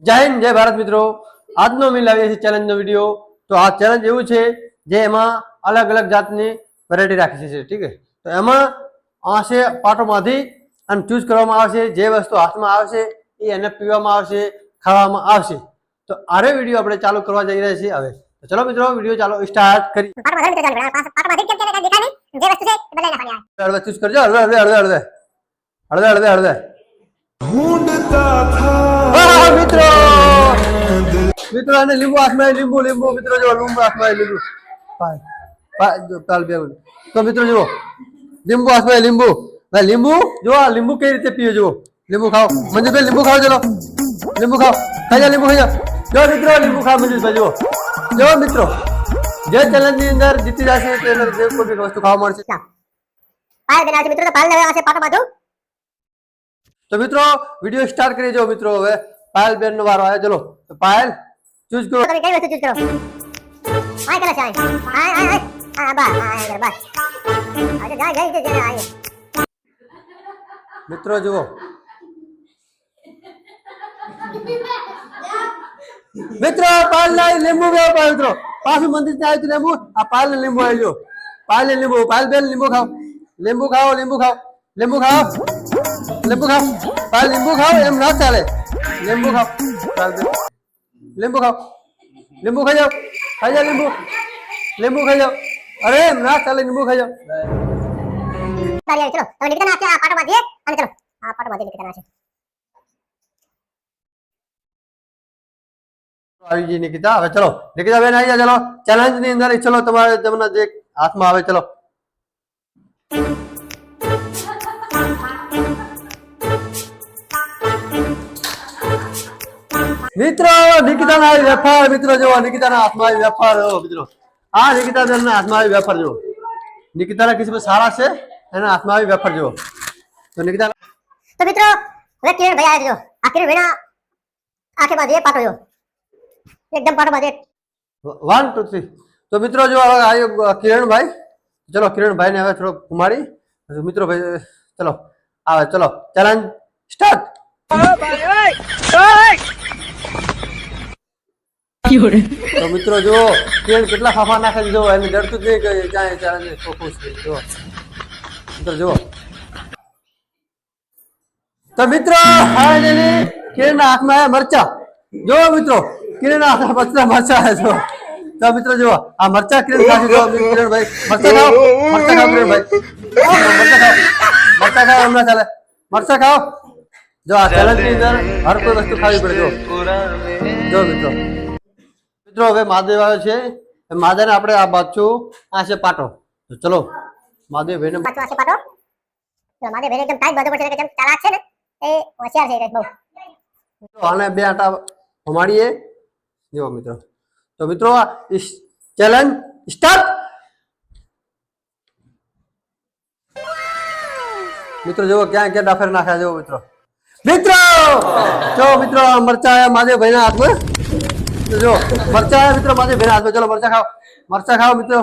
જય હિન્દ જય ભારત મિત્રો આજનો મેં લાવીએ છીએ ચેલેન્જનો વિડીયો। તો આ ચેલેન્જ એવું છે જે એમાં અલગ અલગ જાતની વેરાયટી રાખી છે। ઠીક છે, તો એમાં આશે પાટોમાંથી અને ચૂઝ કરવામાં આવશે। જે વસ્તુ હાથમાં આવશે એ એને પીવામાં આવશે, ખાવામાં આવશે। તો આરે વિડીયો આપણે ચાલુ કરવા જઈ રહ્યા છીએ હવે। તો ચલો મિત્રો વિડીયો ચાલો સ્ટાર્ટ કરીએ। ચૂઝ કરજો। હળવે હળવે હળવે હળવે હળવે હળવે હળવે ढूंढता था મિત્રો મિત્રો આને લીંબુ હાથમાં લીંબુ લીંબુ મિત્રો જો લીંબુ હાથમાં લીંબુ પાલ બે તો મિત્રો જુઓ લીંબુ હાથમાં લીંબુ ભાઈ લીંબુ જો આ લીંબુ કઈ રીતે પીએ જુઓ। લીંબુ ખાઓ મંજુભાઈ, લીંબુ ખાઓ, ચલો લીંબુ ખાઓ, ખાઈ જા લીંબુ ખાઈ જા। જો મિત્રો લીંબુ ખાઓ મંજુભાઈ, જુઓ જો મિત્રો જે ચેલેન્જ ની અંદર જીતી જશે તેને જે કોઈ બી વસ્તુ ખાવા મળશે। પાલ બનાવે મિત્રો તો પાલ લેવા આવશે પાટો બાજુ। તો મિત્રો વિડીયો સ્ટાર્ટ કરી જો મિત્રો। હવે પાયલ બેન નો વારો આવ્યો। ચલો તો પાયલ ચૂઝ કરો। તમે કઈ વસ્તુ ચૂઝ કરો? આય કલા છે આય આ બા આય બસ આજે જા જઈ જઈ આય મિત્રો જુઓ મિત્રો પાયલ ના લીંબુ ગયો પાયલ મિત્રો પાછું મંદિર થી આવ્યું લીંબુ આ પાયલ ને લીંબુ આવી ગયો। પાયલ ને લીંબુ, પાયલ બેન લીંબુ ખાઓ, લીંબુ ખાઓ, લીંબુ ખાઓ, લીંબુ ખાઓ, લીંબુ ખાઓ, પાયલ લીંબુ ખાઓ એમ ના ચાલે। લીંબુ ખાઓ લીંબુ ખાઓ, લીંબુ ખાઈ જાઓ, ખાઈ જાઓ લીંબુ, લીંબુ ખાઈ જાઓ। અરે એમ ના ચાલે, લીંબુ ખાઈ જાઓ। તારી ચલો તમે નિકિતા નાખે આ પાટો બાંધીએ અને ચલો આ પાટો બાંધી નિકિતા નાખે। આવી ગઈ નિકિતા। હવે ચલો નિકિતા બેન આવી જા। ચલો ચેલેન્જ ની અંદર ચલો તમારે તમને જે હાથમાં આવે ચલો મિત્રો નિકિતાના આવી વેફર। મિત્રો જો નિકિતાના હાથમાં આવી વેફર મિત્રો આ નિકિતા બેન ના હાથમાં આવી વેફર જો। નિકિતાના કિસ્મત સારા છે એના હાથમાં આવી વેફર જો। તો નિકિતા તો મિત્રો હવે કિરણ ભાઈ આવ્યા જો આ કિરણ ભાઈના આંખે બાંધીએ પાટો જો એકદમ પાટો બાંધીએ 1 2 3। તો મિત્રો જો હવે આવ્યો કિરણભાઈ। ચલો કિરણભાઈ ને હવે થોડો ઘુમાડી મિત્રો ભાઈ ચલો આવે। ચલો ચેલેન્જ સ્ટાર્ટ। તો મિત્રો જો કિરણ કેટલા ફાફા નાખે જો એને ડરતું જ નહીં કે જાય ચેલેન્જ ખુશ થઈ જો મિત્રો જો। તો મિત્રો ફાઇનલી કિરણના હાથમાં આવ્યા મરચા જો મિત્રો કિરણના હાથમાં મરચા છે જો। તો મિત્રો જો આ મરચા કિરણ ખાશે જો કિરણભાઈ મરચા ખાઓ, મરચા ખાઓ કિરણભાઈ, મરચા ખાઓ હમણાં ચાલે મરચા ખાઓ જો। આ ચેલેન્જ ની અંદર હર કોઈ વસ્તુ ખાવી પડે જો મિત્રો। મિત્રો હવે મહાદેવ આવ્યો છે મહાદેવ ને આપણે આ બાજુ આ છે પાટો। તો ચલો મહાદેવ ભાઈ ને પાછો આશે પાટો તો મારે ભાઈ એકદમ ટાઈટ બાંધવો પડશે કે જેમ ચાલાક છે ને એ હોશિયાર છે બહુ। આને બે આટા ભમાડીએ જો મિત્રો। તો મિત્રો ચેલેન્જ સ્ટાર્ટ। મિત્રો જો ક્યાં ક્યાં ડાફર નાખ્યા જો મિત્રો મિત્રો જો મિત્રો મરચા આયા મહાદેવ ભાઈ ના હાથમાં। જો મરચા આયા મિત્રો મહાદેવ ભાઈ ના હાથમાં। ચલો મરચા ખાઓ, મરચા ખાઓ મિત્રો,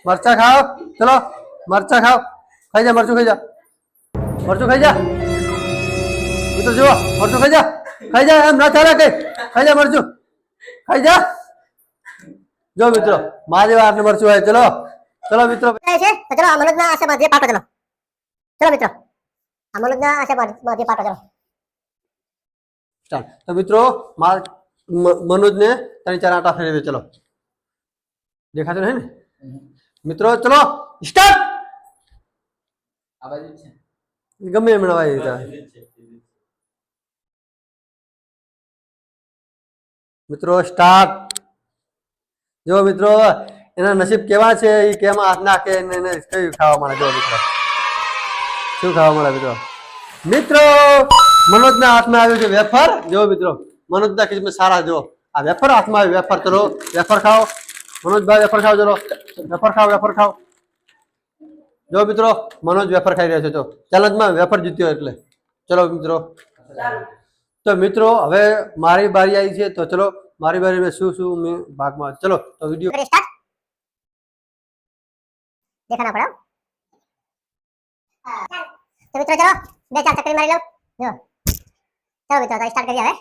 મરચા ખાઓ, ચલો મરચા ખાઓ, ખાઈ જા મરચું ખાઈ જા, મરચું ખાઈ જા મિત્રો। જો મરચું ખાઈ જા, ખાઈ જા એમ ના ચાલે કઈ ખાઈ જા મરચું ખાઈ જા જો મિત્રો મહાદેવ હાથને મરચું આવે। ચલો ચલો મિત્રો છે તો ચલો આ મનોજના આશે બાંધીએ પાટો ચલો ચલો મિત્રો આ મનોજના આશે બાંધીએ પાટો ચલો સ્ટાર્ટ। તો મિત્રો મનોજ ને 3-4 આટા ફેરવે ચલો દેખાતું નહીં ને મિત્રો। ચલો સ્ટાર્ટ। આ બાજુ છે ગમે એમ નવાઈ મિત્રો સ્ટાર્ટ। જો મિત્રો એના નસીબ કેવા છે એ કેમાં હાથ નાખે એને કયું ખાવા મળે જો મિત્રો શું ખાવા મળે મિત્રો। મિત્રો મનોજના હાથમાં આવ્યું છે વેફર જો મિત્રો મનોજના કિસ્મત સારા જો આ વેફર હાથમાં આવ્યું વેફર। ચલો વેફર ખાઓ મનોજભાઈ વેફર ખાઓ ચલો વેફર ખાઓ વેફર ખાઓ જો મિત્રો મનોજ વેફર ખાઈ રહ્યા છે જો ચેલેન્જમાં વેફર જીત્યો એટલે। ચલો મિત્રો તો મિત્રો હવે મારી બારી આવી છે। તો ચલો મારી બારી में શું શું મેં ભાગમાં ચલો તો વિડિયો स्टार्ट देखना पड़ा तो मित्रों चलो 2-4 चक्कर मारी लो जो चलो मित्रों तो स्टार्ट करिए હવે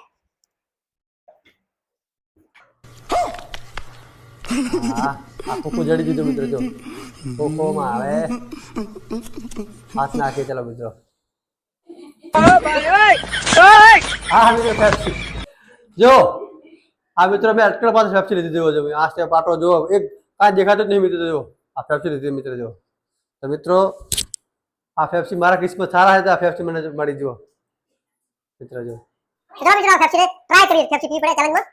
હા આ કોકો જડી દીધું મિત્રો જો કોકોમાં આવે હાથ નાખીએ ચલો મિત્રો હા મિત્રો પેપ્સી જો આ મિત્રો મેં અટકળ પાસે પેપ્સી લીધી જો આ સ્ટેપ પાટો જો એક કાંઈ દેખાતું જ નહીં મિત્રો જો આ પેપ્સી લીધી મિત્રો જો તો મિત્રો આ પેપ્સી મારા કિસ્મત સારા હતા આ પેપ્સી મને મળી જો મિત્રો જો મિત્રો ફેફસી ને ટ્રાય કરીએ ફેફસી પીવી પડે ચેલેન્જમાં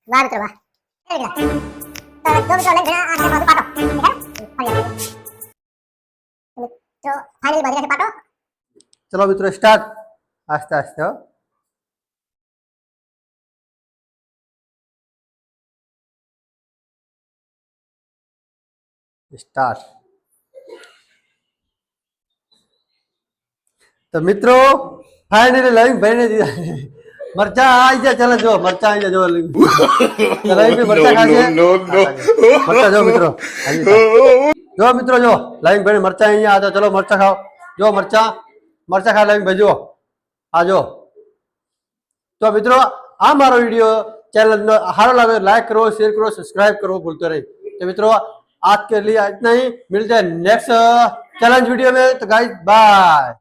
વાહ મિત્રો વાહ એ ગયા તો જો મિત્રો લેંગ ઘણા આ બાજુ પાટો મિત્રો ફાઇનલી બાજુ પાટો ચલો મિત્રો સ્ટાર્ટ આસ્તે આસ્તે હો સ્ટાર્ટ તો મિત્રો ફાઇનલી લવિંગ ભાઈને દીધા મરચા આવી જાય ચલો જો મરચા આવી જાય જો લવિંગ મરચા ખાશે મરચા જો મિત્રો જો મિત્રો જો લવિંગ ભાઈ મરચા અહીંયા આ તો ચલો મરચા ખાઓ જો મરચા ખા લવિંગ ભાઈ જો આ જો तो मित्रों आ मारो वीडियो चैनल हारो लगे लाइक करो शेयर करो सब्सक्राइब करो भूलते नहीं तो मित्रों आज के लिए इतना ही मिलते हैं नेक्स्ट चैलेंज वीडियो में तो गाइस बाय।